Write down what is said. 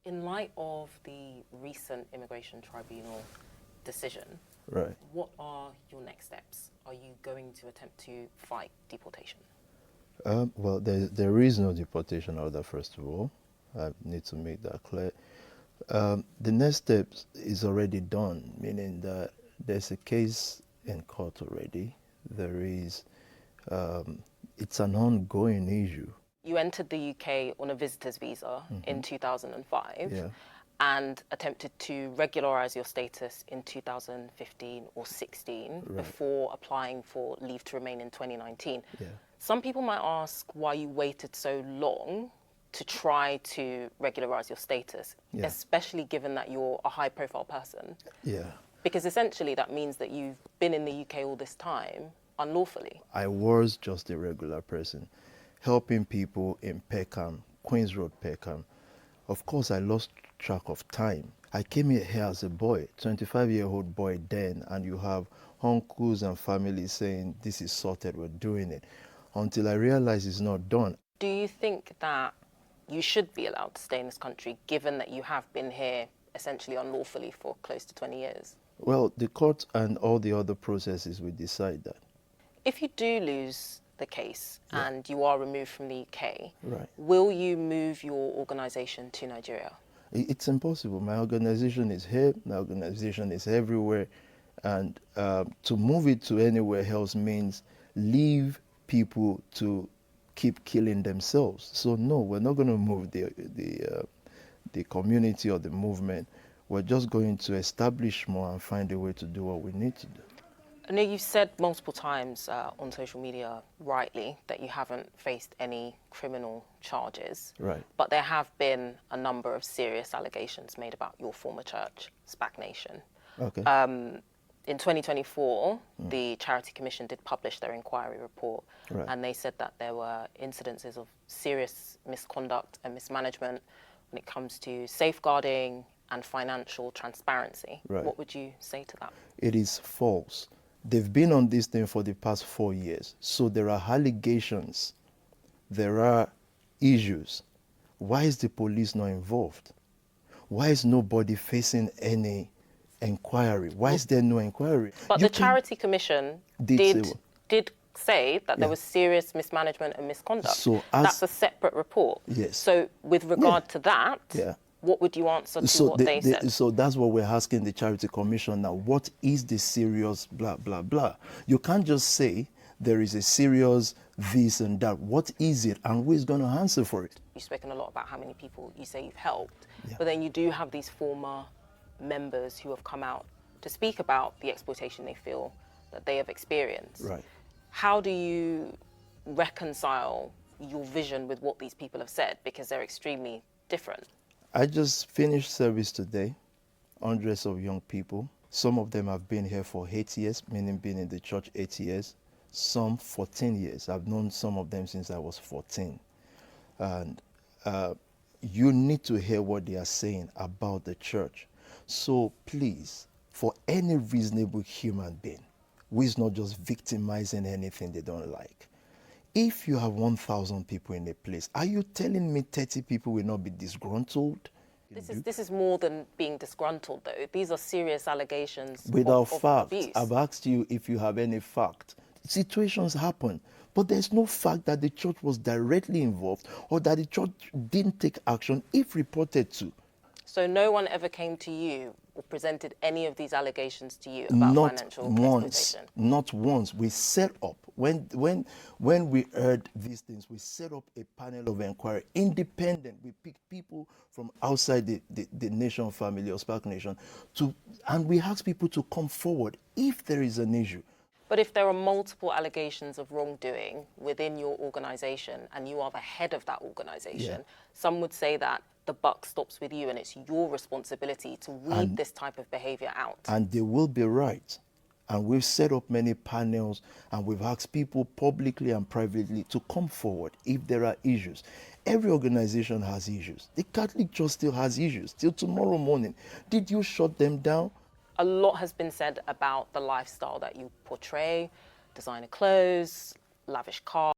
In light of the recent immigration tribunal decision, Right. what are your next steps? Are you going to attempt to fight deportation? Well, there is no deportation order, first of all. I need to make that clear. The next step is already done, meaning that there's a case in court already. There is, it's an ongoing issue. You entered the UK on a visitor's visa in 2005 Yeah. and attempted to regularize your status in 2015 or 16 before applying for leave to remain in 2019. Yeah. Some people might ask why you waited so long to try to regularize your status, especially given that you're a high-profile person. Yeah. Because essentially that means that you've been in the UK all this time unlawfully. I was just a regular person, helping people in Peckham, Queens Road, Peckham. Of course, I lost track of time. I came here as a boy, 25-year-old boy then, and you have uncles and family saying, this is sorted, we're doing it, until I realized it's not done. Do you think that you should be allowed to stay in this country, given that you have been here essentially unlawfully for close to 20 years? Well, the court and all the other processes will decide that. If you do lose the case and you are removed from the UK, Right. will you move your organisation to Nigeria? It's impossible. My organization is here, my organization is everywhere, and to move it to anywhere else means leave people to keep killing themselves. So no, we're not going to move the community or the movement. We're just going to establish more and find a way to do what we need to do. I know you've said multiple times on social media, rightly, that you haven't faced any criminal charges. Right. But there have been a number of serious allegations made about your former church, SPAC Nation. Okay. In 2024, the Charity Commission did publish their inquiry report, and they said that there were incidences of serious misconduct and mismanagement when it comes to safeguarding and financial transparency. Right. What would you say to that? It is false. They've been on this thing for the past 4 years. So there are allegations, there are issues. Why is the police not involved? Why is nobody facing any inquiry? Why is there no inquiry? But the Charity Commission did say that there was serious mismanagement and misconduct. So that's a separate report. Yes. So with regard to that, what would you answer to what they said? So that's what we're asking the Charity Commission now. What is the serious blah, blah, blah? You can't just say there is a serious this and that. What is it and who is going to answer for it? You've spoken a lot about how many people you say you've helped, but then you do have these former members who have come out to speak about the exploitation they feel that they have experienced. Right. How do you reconcile your vision with what these people have said? Because they're extremely different. I just finished service today, hundreds of young people. Some of them have been here for 8 years, meaning been in the church 8 years, some 14 years. I've known some of them since I was 14. And you need to hear what they are saying about the church. So please, for any reasonable human being who is not just victimizing anything they don't like, if you have 1,000 people in a place, are you telling me 30 people will not be disgruntled? This is more than being disgruntled, though. These are serious allegations without of fact. abuse. I've asked you if you have any fact. Situations happen, but there's no fact that the church was directly involved or that the church didn't take action if reported to. So no one ever came to you or presented any of these allegations to you about financial exploitation? Not once. We set up, when we heard these things, we set up a panel of inquiry, independent. We picked people from outside the Nation family or SPAC Nation, and we asked people to come forward if there is an issue. But if there are multiple allegations of wrongdoing within your organization and you are the head of that organization, some would say that the buck stops with you and it's your responsibility to weed this type of behavior out. And they will be right. And we've set up many panels and we've asked people publicly and privately to come forward if there are issues. Every organization has issues. The Catholic Church still has issues till tomorrow morning. Did you shut them down? A lot has been said about the lifestyle that you portray, designer clothes, lavish cars.